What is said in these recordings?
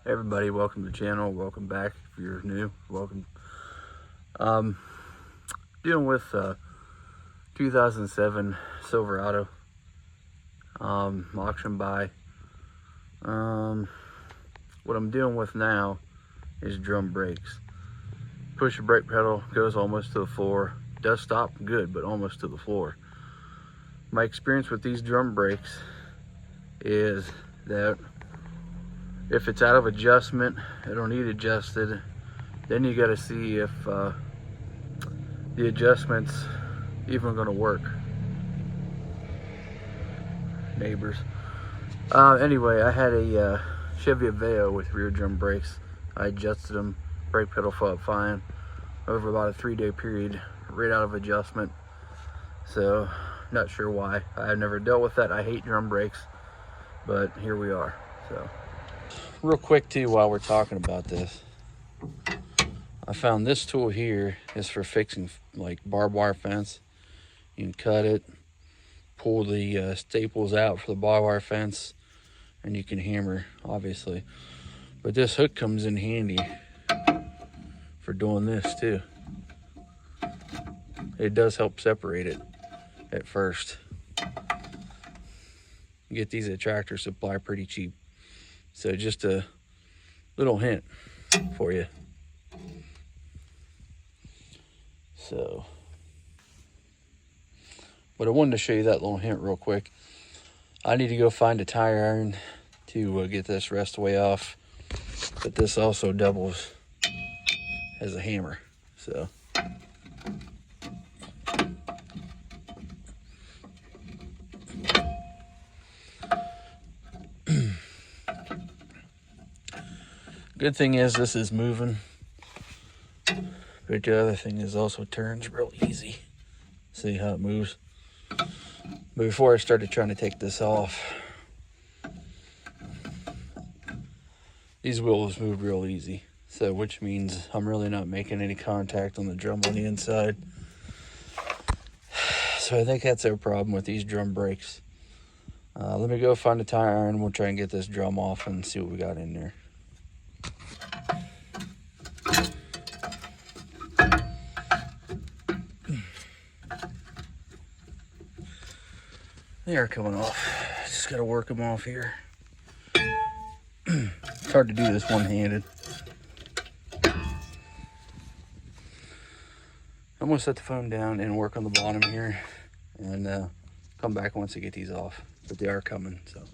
Everybody, welcome to the channel. Welcome back. If you're new, welcome. Dealing with 2007 Silverado, auction buy. What I'm dealing with now is drum brakes. Push the brake pedal, goes almost to the floor. Does stop good, but almost to the floor. My experience with these drum brakes is that if it's out of adjustment, it'll need adjusted. Then you got to see if the adjustment's even going to work. Neighbors. Anyway, I had a Chevy Aveo with rear drum brakes. I adjusted them, brake pedal felt fine over about a 3-day period, right out of adjustment. So, not sure why. I've never dealt with that. I hate drum brakes, but here we are. So, real quick too, while we're talking about this, I found this tool here is for fixing like barbed wire fence. You can cut it, pull the staples out for the barbed wire fence, and you can hammer, obviously. But this hook comes in handy for doing this too. It does help separate it at first. You get these at Tractor Supply pretty cheap. So just a little hint for you. So, but I wanted to show you that little hint real quick. I need to go find a tire iron to get this rest away off. But this also doubles as a hammer. So. Good thing is this is moving, but the other thing is also turns real easy. See how it moves? But before I started trying to take this off, these wheels move real easy. So which means I'm really not making any contact on the drum on the inside. So I think that's our problem with these drum brakes. Let me go find a tire iron. We'll try and get this drum off and see what we got in there. They are coming off. Just gotta work them off here. It's hard to do this one-handed. I'm gonna set the phone down and work on the bottom here, and come back once I get these off. But they are coming, so.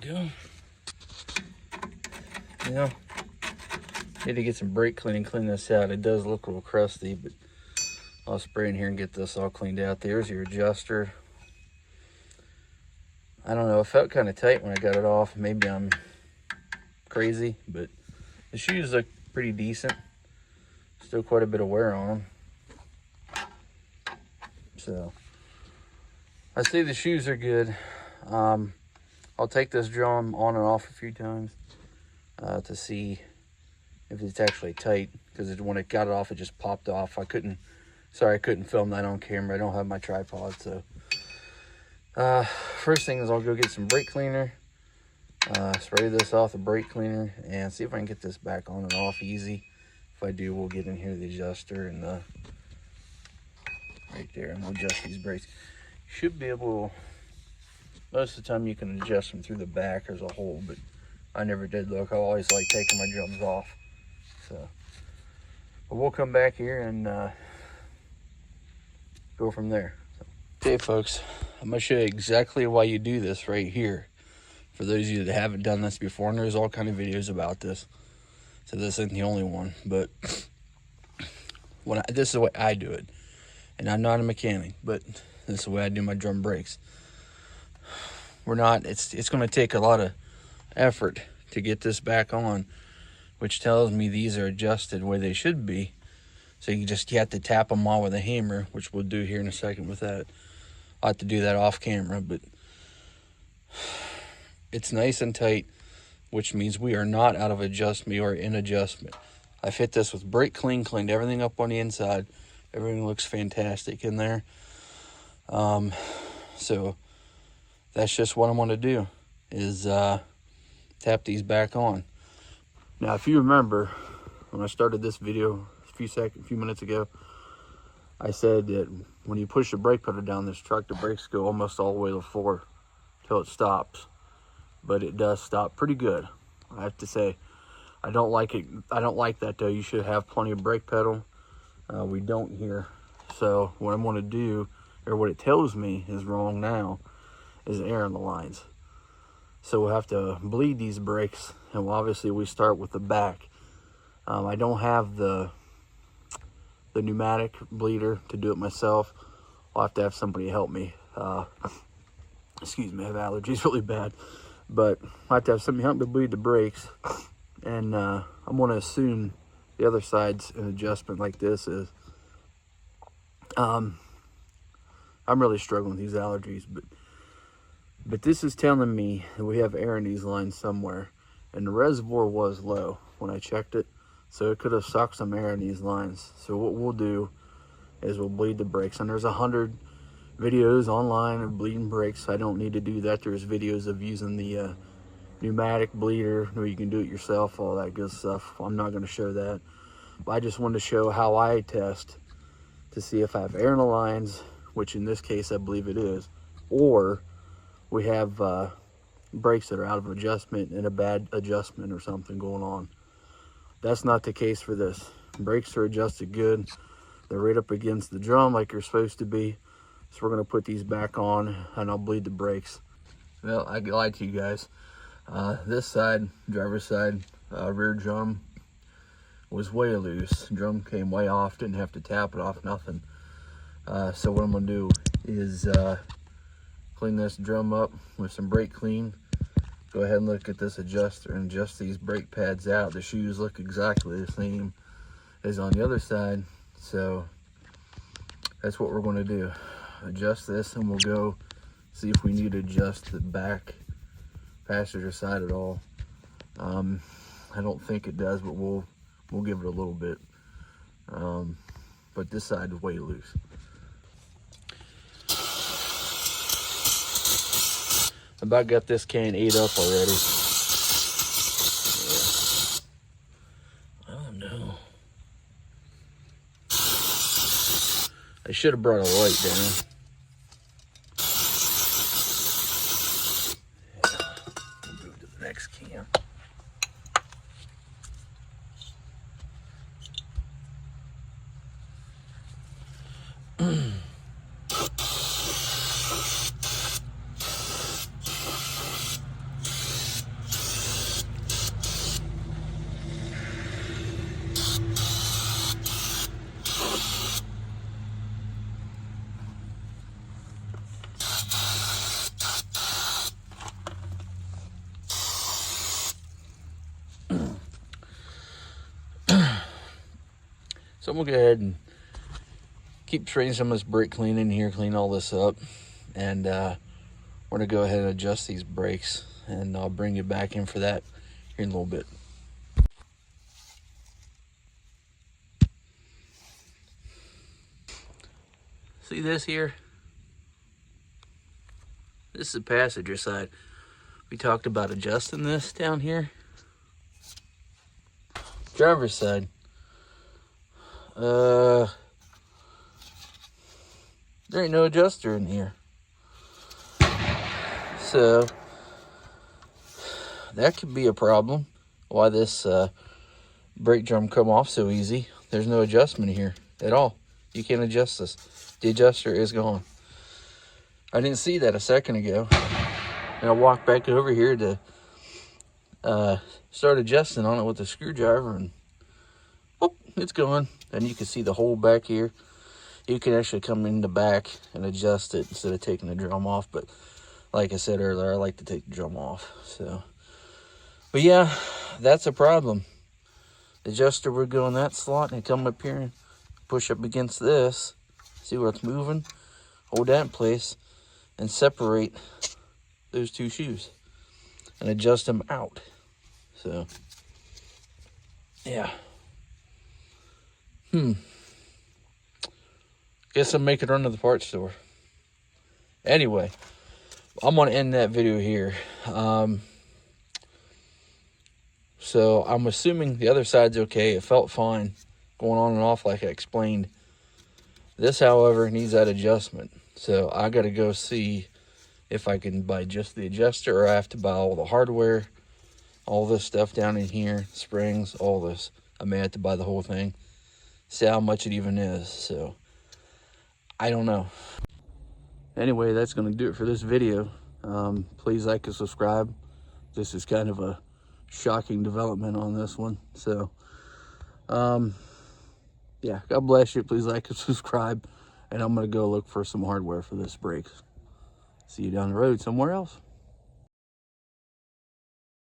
Go. You know, need to get some brake cleaning, clean this out. It does look a little crusty, but I'll spray in here and get this all cleaned out. There's your adjuster. I don't know, it felt kind of tight when I got it off. Maybe I'm crazy, but the shoes look pretty decent. Still quite a bit of wear on them. So, I see the shoes are good. I'll take this drum on and off a few times to see if it's actually tight, because when it got it off, it just popped off. I couldn't film that on camera. I don't have my tripod, so first thing is I'll go get some brake cleaner, spray this off the brake cleaner, and see if I can get this back on and off easy. If I do, we'll get in here the adjuster and right there, and we'll adjust these brakes. Should be able. Most of the time you can adjust them through the back as a hole, but I never did look. I always like taking my drums off. So, but we'll come back here and go from there. So. Okay, folks, I'm gonna show you exactly why you do this right here. For those of you that haven't done this before, and there's all kind of videos about this, so this isn't the only one. But this is the way I do it, and I'm not a mechanic, but this is the way I do my drum brakes. It's going to take a lot of effort to get this back on, which tells me these are adjusted where they should be. So you have to tap them all with a hammer, which we'll do here in a second with that. I'll have to do that off camera, but it's nice and tight, which means we are not out of adjustment. We are in adjustment. I fit this with brake clean, cleaned everything up on the inside. Everything looks fantastic in there. So that's just what I'm going to do, is tap these back on. Now, if you remember, when I started this video a few minutes ago, I said that when you push the brake pedal down this truck, the brakes go almost all the way to the floor till it stops. But it does stop pretty good, I have to say. I don't like it. I don't like that, though. You should have plenty of brake pedal. We don't here. So what I'm going to do, or what it tells me is wrong now, is air in the lines. So we'll have to bleed these brakes, and obviously we start with the back. I don't have the pneumatic bleeder to do it myself. I'll have to have somebody help me. Excuse me, I have allergies really bad. But I have to have somebody help me bleed the brakes. And I'm going to assume the other side's an adjustment like this is. I'm really struggling with these allergies, but this is telling me that we have air in these lines somewhere. And the reservoir was low when I checked it, so it could have sucked some air in these lines. So what we'll do is we'll bleed the brakes. And there's 100 videos online of bleeding brakes. I don't need to do that. There's videos of using the pneumatic bleeder, where you can do it yourself, all that good stuff. I'm not going to show that, but I just wanted to show how I test to see if I have air in the lines, which in this case I believe it is, or we have brakes that are out of adjustment and a bad adjustment or something going on. That's not the case for this. Brakes are adjusted good. They're right up against the drum like you're supposed to be. So we're going to put these back on, and I'll bleed the brakes. Well, I lied to you guys. This side, driver's side, rear drum was way loose. Drum came way off, didn't have to tap it off, nothing. So what I'm going to do is clean this drum up with some brake clean. Go ahead and look at this adjuster and adjust these brake pads out. The shoes look exactly the same as on the other side. So that's what we're going to do. Adjust this, and we'll go see if we need to adjust the back passenger side at all. I don't think it does, but we'll give it a little bit. But this side is way loose. About got this can ate up already. Yeah. Oh no. I should have brought a light down. Move to the next can. So I'm gonna go ahead and keep trading some of this brake clean in here, clean all this up, and we're gonna go ahead and adjust these brakes, and I'll bring you back in for that here in a little bit. See this here? This is the passenger side. We talked about adjusting this down here. Driver's side. There ain't no adjuster in here. So that could be a problem. Why this brake drum come off so easy. There's no adjustment here at all. You can't adjust this. The adjuster is gone. I didn't see that a second ago. And I walked back over here to start adjusting on it with a screwdriver, and whoop, it's gone. And you can see the hole back here. You can actually come in the back and adjust it instead of taking the drum off. But like I said earlier, I like to take the drum off. So, but yeah, that's a problem. The adjuster would go in that slot and come up here and push up against this. See where it's moving? Hold that in place. and separate those two shoes and adjust them out. So, yeah. Guess I'm making a run to the parts store. Anyway, I'm going to end that video here. So I'm assuming the other side's okay. It felt fine going on and off like I explained. This, however, needs that adjustment. So I got to go see if I can buy just the adjuster, or I have to buy all the hardware, all this stuff down in here, springs, all this. I may have to buy the whole thing. See how much it even is. So I don't know. Anyway, that's going to do it for this video. Please like and subscribe. This is kind of a shocking development on this one. So, yeah, God bless you. Please like and subscribe. And I'm going to go look for some hardware for this brake. See you down the road somewhere else.